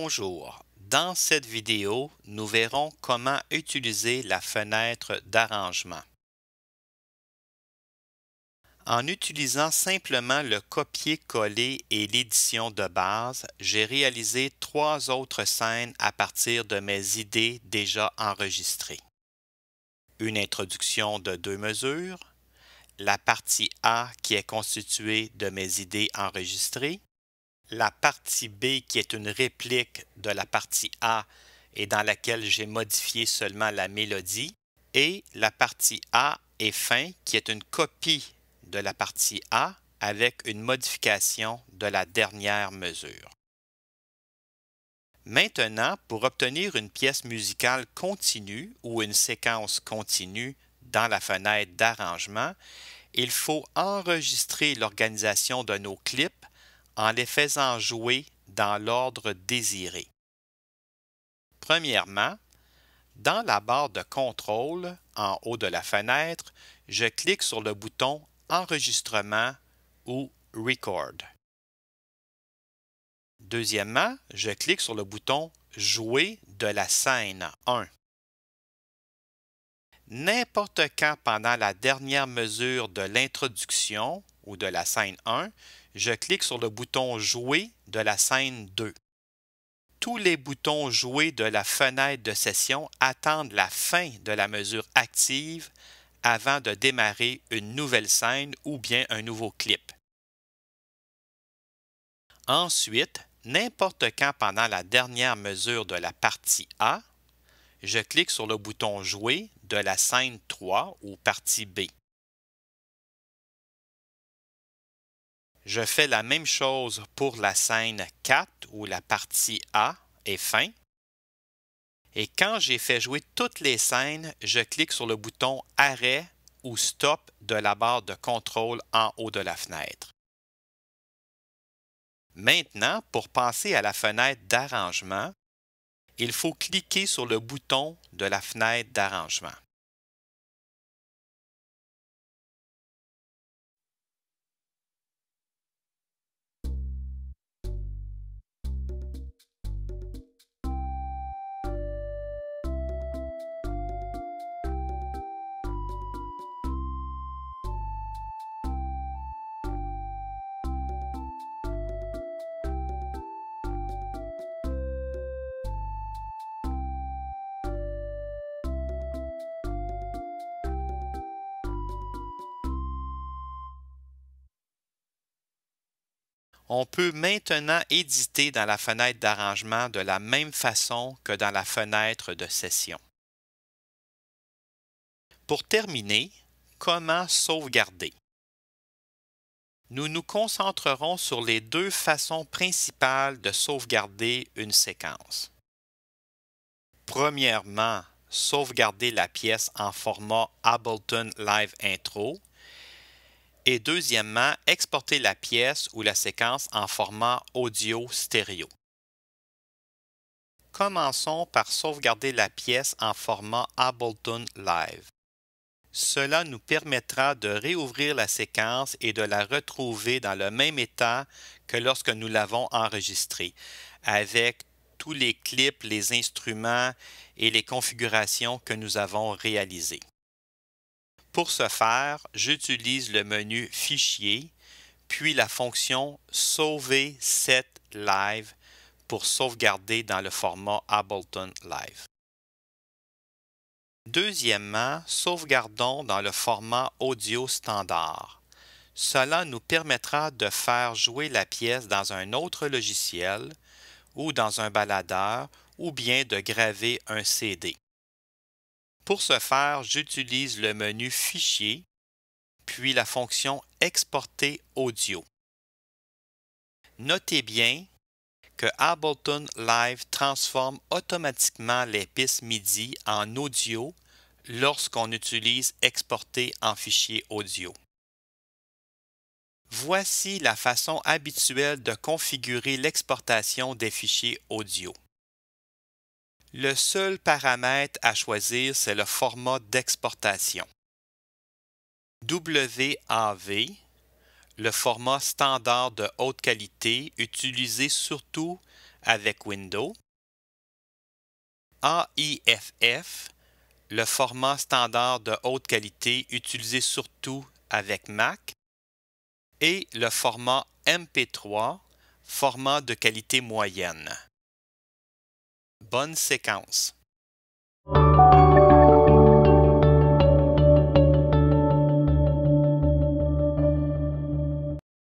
Bonjour, dans cette vidéo, nous verrons comment utiliser la fenêtre d'arrangement. En utilisant simplement le copier-coller et l'édition de base, j'ai réalisé 3 autres scènes à partir de mes idées déjà enregistrées. Une introduction de 2 mesures, la partie A qui est constituée de mes idées enregistrées, la partie B qui est une réplique de la partie A et dans laquelle j'ai modifié seulement la mélodie, et la partie A et fin qui est une copie de la partie A avec une modification de la dernière mesure. Maintenant, pour obtenir une pièce musicale continue ou une séquence continue dans la fenêtre d'arrangement, il faut enregistrer l'organisation de nos clips en les faisant jouer dans l'ordre désiré. Premièrement, dans la barre de contrôle en haut de la fenêtre, je clique sur le bouton Enregistrement ou Record. Deuxièmement, je clique sur le bouton Jouer de la scène 1. N'importe quand pendant la dernière mesure de l'introduction ou de la scène 1, je clique sur le bouton Jouer de la scène 2. Tous les boutons Jouer de la fenêtre de session attendent la fin de la mesure active avant de démarrer une nouvelle scène ou bien un nouveau clip. Ensuite, n'importe quand pendant la dernière mesure de la partie A, je clique sur le bouton Jouer de la scène 3 ou partie B. Je fais la même chose pour la scène 4 où la partie A est fin. Et quand j'ai fait jouer toutes les scènes, je clique sur le bouton Arrêt ou Stop de la barre de contrôle en haut de la fenêtre. Maintenant, pour passer à la fenêtre d'arrangement, il faut cliquer sur le bouton de la fenêtre d'arrangement. On peut maintenant éditer dans la fenêtre d'arrangement de la même façon que dans la fenêtre de session. Pour terminer, comment sauvegarder? Nous nous concentrerons sur les 2 façons principales de sauvegarder une séquence. Premièrement, sauvegarder la pièce en format Ableton Live Intro. Et deuxièmement, exporter la pièce ou la séquence en format audio stéréo. Commençons par sauvegarder la pièce en format Ableton Live. Cela nous permettra de réouvrir la séquence et de la retrouver dans le même état que lorsque nous l'avons enregistrée, avec tous les clips, les instruments et les configurations que nous avons réalisées. Pour ce faire, j'utilise le menu Fichier, puis la fonction Sauver set live pour sauvegarder dans le format Ableton Live. Deuxièmement, sauvegardons dans le format audio standard. Cela nous permettra de faire jouer la pièce dans un autre logiciel ou dans un baladeur ou bien de graver un CD. Pour ce faire, j'utilise le menu Fichier, puis la fonction Exporter audio. Notez bien que Ableton Live transforme automatiquement les pistes MIDI en audio lorsqu'on utilise Exporter en fichier audio. Voici la façon habituelle de configurer l'exportation des fichiers audio. Le seul paramètre à choisir, c'est le format d'exportation. WAV, le format standard de haute qualité utilisé surtout avec Windows, AIFF, le format standard de haute qualité utilisé surtout avec Mac, et le format MP3, format de qualité moyenne. Bonne séquence.